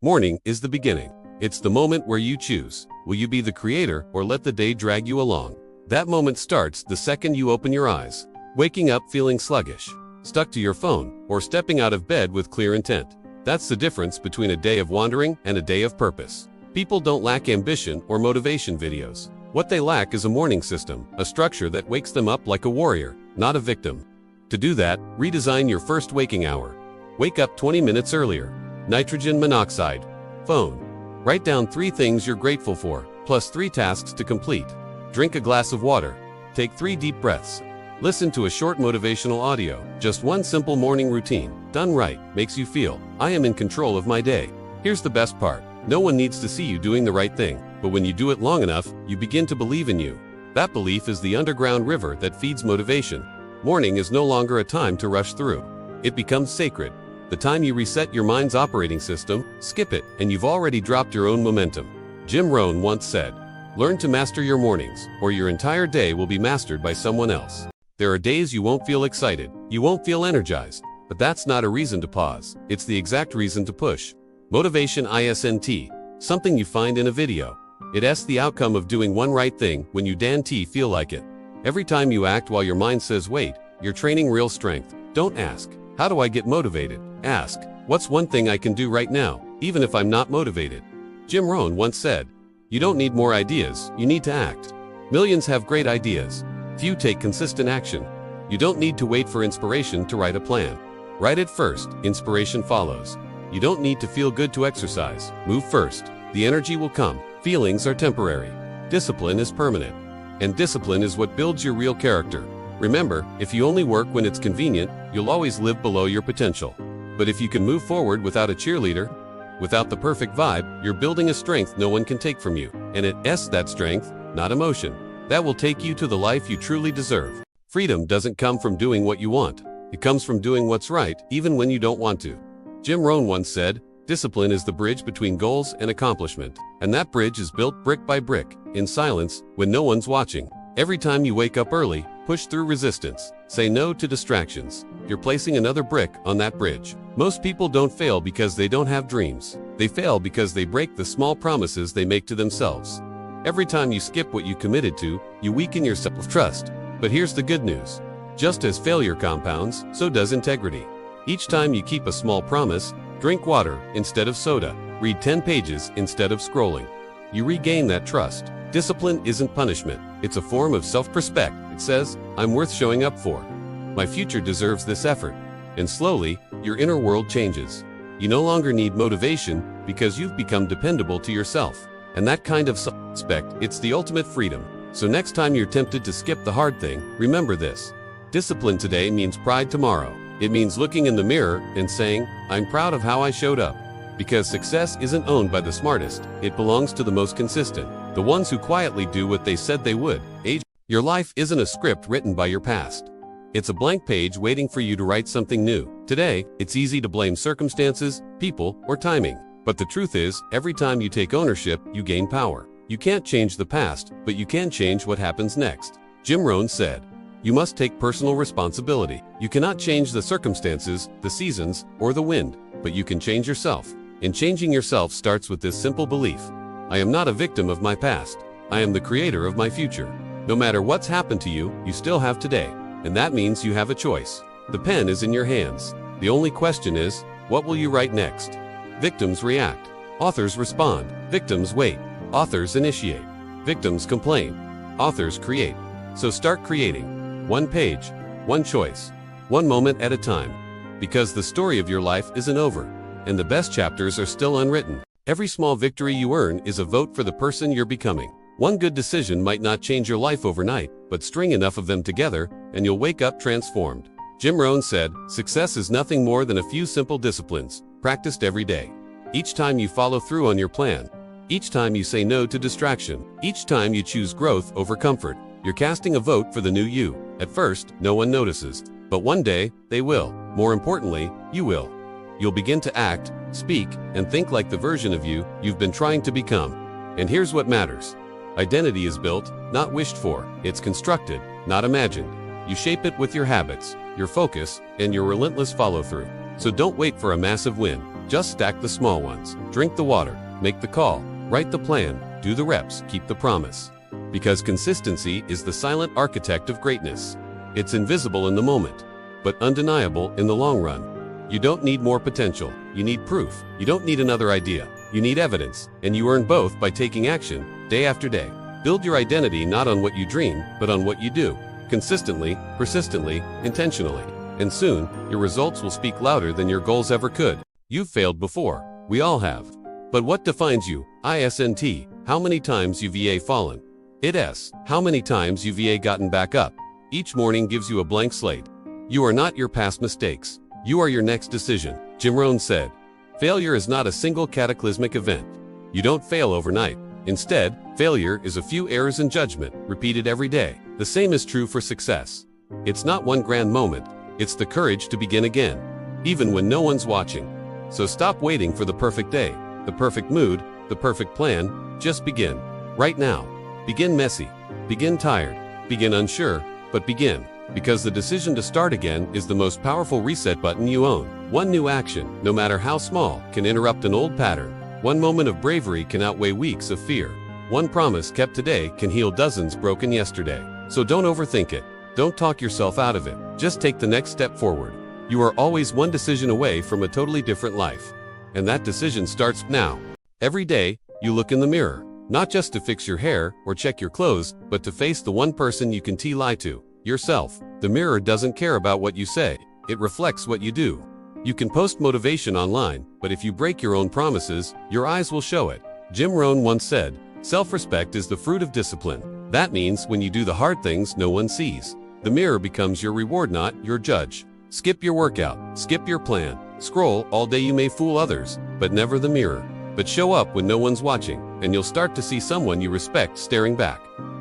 Morning is the beginning. It's the moment where you choose. Will you be the creator or let the day drag you along? That moment starts the second you open your eyes. Waking up feeling sluggish, stuck to your phone, or stepping out of bed with clear intent. That's the difference between a day of wandering and a day of purpose. People don't lack ambition or motivation videos. What they lack is a morning system, a structure that wakes them up like a warrior, not a victim. To do that, redesign your first waking hour. Wake up 20 minutes earlier. Nitrogen monoxide. Phone. Write down 3 things you're grateful for, plus 3 tasks to complete. Drink a glass of water. Take 3 deep breaths. Listen to a short motivational audio. Just one simple morning routine, done right, makes you feel, I am in control of my day. Here's the best part. No one needs to see you doing the right thing, but when you do it long enough, you begin to believe in you. That belief is the underground river that feeds motivation. Morning is no longer a time to rush through. It becomes sacred. The time you reset your mind's operating system, skip it, and you've already dropped your own momentum. Jim Rohn once said, "Learn to master your mornings, or your entire day will be mastered by someone else." There are days you won't feel excited, you won't feel energized, but that's not a reason to pause. It's the exact reason to push. Motivation isn't something you find in a video. It's the outcome of doing one right thing when you feel like it. Every time you act while your mind says wait, you're training real strength. Don't ask, how do I get motivated? Ask, what's one thing I can do right now, even if I'm not motivated? Jim Rohn once said, you don't need more ideas, you need to act. Millions have great ideas. Few take consistent action. You don't need to wait for inspiration to write a plan. Write it first, inspiration follows. You don't need to feel good to exercise. Move first. The energy will come. Feelings are temporary. Discipline is permanent. And discipline is what builds your real character. Remember, if you only work when it's convenient, you'll always live below your potential. But if you can move forward without a cheerleader, without the perfect vibe, you're building a strength no one can take from you. And it's that strength, not emotion, that will take you to the life you truly deserve. Freedom doesn't come from doing what you want. It comes from doing what's right, even when you don't want to. Jim Rohn once said, discipline is the bridge between goals and accomplishment. And that bridge is built brick by brick, in silence, when no one's watching. Every time you wake up early, push through resistance, say no to distractions. You're placing another brick on that bridge. Most people don't fail because they don't have dreams. They fail because they break the small promises they make to themselves. Every time you skip what you committed to, you weaken your self-trust. But here's the good news. Just as failure compounds, so does integrity. Each time you keep a small promise, drink water instead of soda, read 10 pages instead of scrolling. You regain that trust. Discipline isn't punishment. It's a form of self-respect. It says, I'm worth showing up for. My future deserves this effort. And slowly, your inner world changes. You no longer need motivation because you've become dependable to yourself. And that kind of self-respect, it's the ultimate freedom. So next time you're tempted to skip the hard thing, remember this. Discipline today means pride tomorrow. It means looking in the mirror and saying, I'm proud of how I showed up. Because success isn't owned by the smartest, it belongs to the most consistent, the ones who quietly do what they said they would. Your life isn't a script written by your past. It's a blank page waiting for you to write something new. Today, it's easy to blame circumstances, people, or timing. But the truth is, every time you take ownership, you gain power. You can't change the past, but you can change what happens next. Jim Rohn said, you must take personal responsibility. You cannot change the circumstances, the seasons, or the wind, but you can change yourself. And changing yourself starts with this simple belief. I am not a victim of my past. I am the creator of my future. No matter what's happened to you, you still have today. And that means you have a choice. The pen is in your hands. The only question is, what will you write next? Victims react. Authors respond. Victims wait. Authors initiate. Victims complain. Authors create. So start creating. One page, one choice, one moment at a time. Because the story of your life isn't over. And the best chapters are still unwritten. Every small victory you earn is a vote for the person you're becoming. One good decision might not change your life overnight, but string enough of them together, and you'll wake up transformed. Jim Rohn said, success is nothing more than a few simple disciplines, practiced every day. Each time you follow through on your plan, each time you say no to distraction, each time you choose growth over comfort, you're casting a vote for the new you. At first, no one notices, but one day, they will. More importantly, you will. You'll begin to act, speak, and think like the version of you you've been trying to become. And here's what matters. Identity is built, not wished for. It's constructed, not imagined. You shape it with your habits, your focus, and your relentless follow-through. So don't wait for a massive win. Just stack the small ones. Drink the water, make the call, write the plan, do the reps, keep the promise. Because consistency is the silent architect of greatness. It's invisible in the moment, but undeniable in the long run. You don't need more potential, you need proof. You don't need another idea, you need evidence, and you earn both by taking action, day after day. Build your identity not on what you dream, but on what you do. Consistently, persistently, intentionally. And soon, your results will speak louder than your goals ever could. You've failed before. We all have. But what defines you? ISNT. How many times you've fallen? ITS. How many times you've gotten back up? Each morning gives you a blank slate. You are not your past mistakes. You are your next decision. Jim Rohn said, failure is not a single cataclysmic event. You don't fail overnight. Instead, failure is a few errors in judgment, repeated every day. The same is true for success. It's not one grand moment. It's the courage to begin again, even when no one's watching. So stop waiting for the perfect day, the perfect mood, the perfect plan. Just begin. Right now. Begin messy. Begin tired. Begin unsure, but begin. Because the decision to start again is the most powerful reset button you own. One new action, no matter how small, can interrupt an old pattern. One moment of bravery can outweigh weeks of fear. One promise kept today can heal dozens broken yesterday. So don't overthink it. Don't talk yourself out of it. Just take the next step forward. You are always one decision away from a totally different life. And that decision starts now. Every day, you look in the mirror, not just to fix your hair or check your clothes, but to face the one person you can lie to, yourself. The mirror doesn't care about what you say. It reflects what you do. You can post motivation online, but if you break your own promises, your eyes will show it. Jim Rohn once said, self-respect is the fruit of discipline. That means when you do the hard things no one sees, the mirror becomes your reward, not your judge. Skip your workout, skip your plan, scroll all day. You may fool others, but never the mirror. But show up when no one's watching, and you'll start to see someone you respect staring back.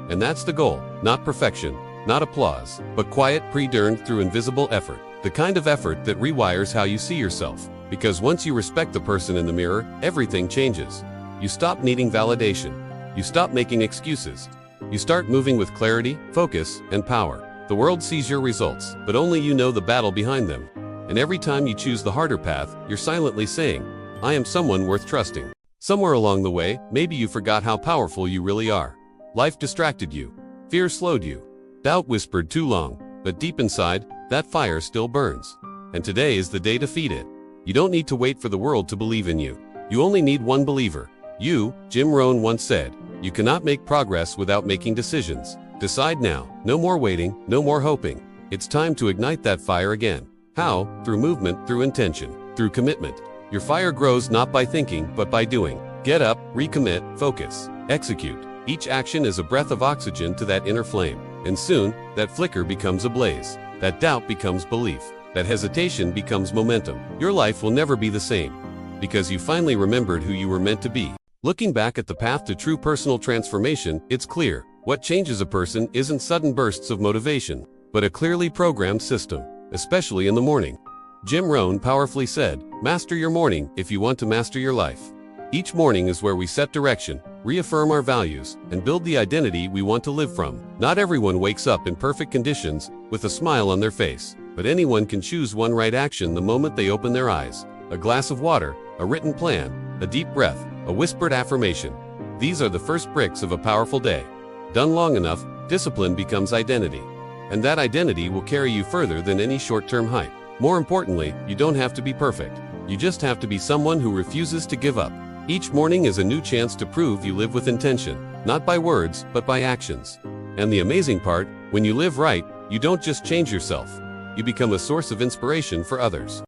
And that's the goal, not perfection, not applause, but quiet, pre-earned through invisible effort. The kind of effort that rewires how you see yourself. Because once you respect the person in the mirror, everything changes. You stop needing validation. You stop making excuses. You start moving with clarity, focus, and power. The world sees your results, but only you know the battle behind them. And every time you choose the harder path, you're silently saying, I am someone worth trusting. Somewhere along the way, maybe you forgot how powerful you really are. Life distracted you. Fear slowed you. Doubt whispered too long, but deep inside, that fire still burns. And today is the day to feed it. You don't need to wait for the world to believe in you. You only need one believer. You. Jim Rohn once said, you cannot make progress without making decisions. Decide now. No more waiting, no more hoping. It's time to ignite that fire again. How? Through movement, through intention, through commitment. Your fire grows not by thinking, but by doing. Get up, recommit, focus, execute. Each action is a breath of oxygen to that inner flame. And soon, that flicker becomes a blaze. That doubt becomes belief. That hesitation becomes momentum. Your life will never be the same. Because you finally remembered who you were meant to be. Looking back at the path to true personal transformation, it's clear. What changes a person isn't sudden bursts of motivation, but a clearly programmed system, especially in the morning. Jim Rohn powerfully said, master your morning if you want to master your life. Each morning is where we set direction, reaffirm our values, and build the identity we want to live from. Not everyone wakes up in perfect conditions, with a smile on their face, but anyone can choose one right action the moment they open their eyes. A glass of water, a written plan, a deep breath, a whispered affirmation. These are the first bricks of a powerful day. Done long enough, discipline becomes identity. And that identity will carry you further than any short-term hype. More importantly, you don't have to be perfect. You just have to be someone who refuses to give up. Each morning is a new chance to prove you live with intention, not by words, but by actions. And the amazing part, when you live right, you don't just change yourself. You become a source of inspiration for others.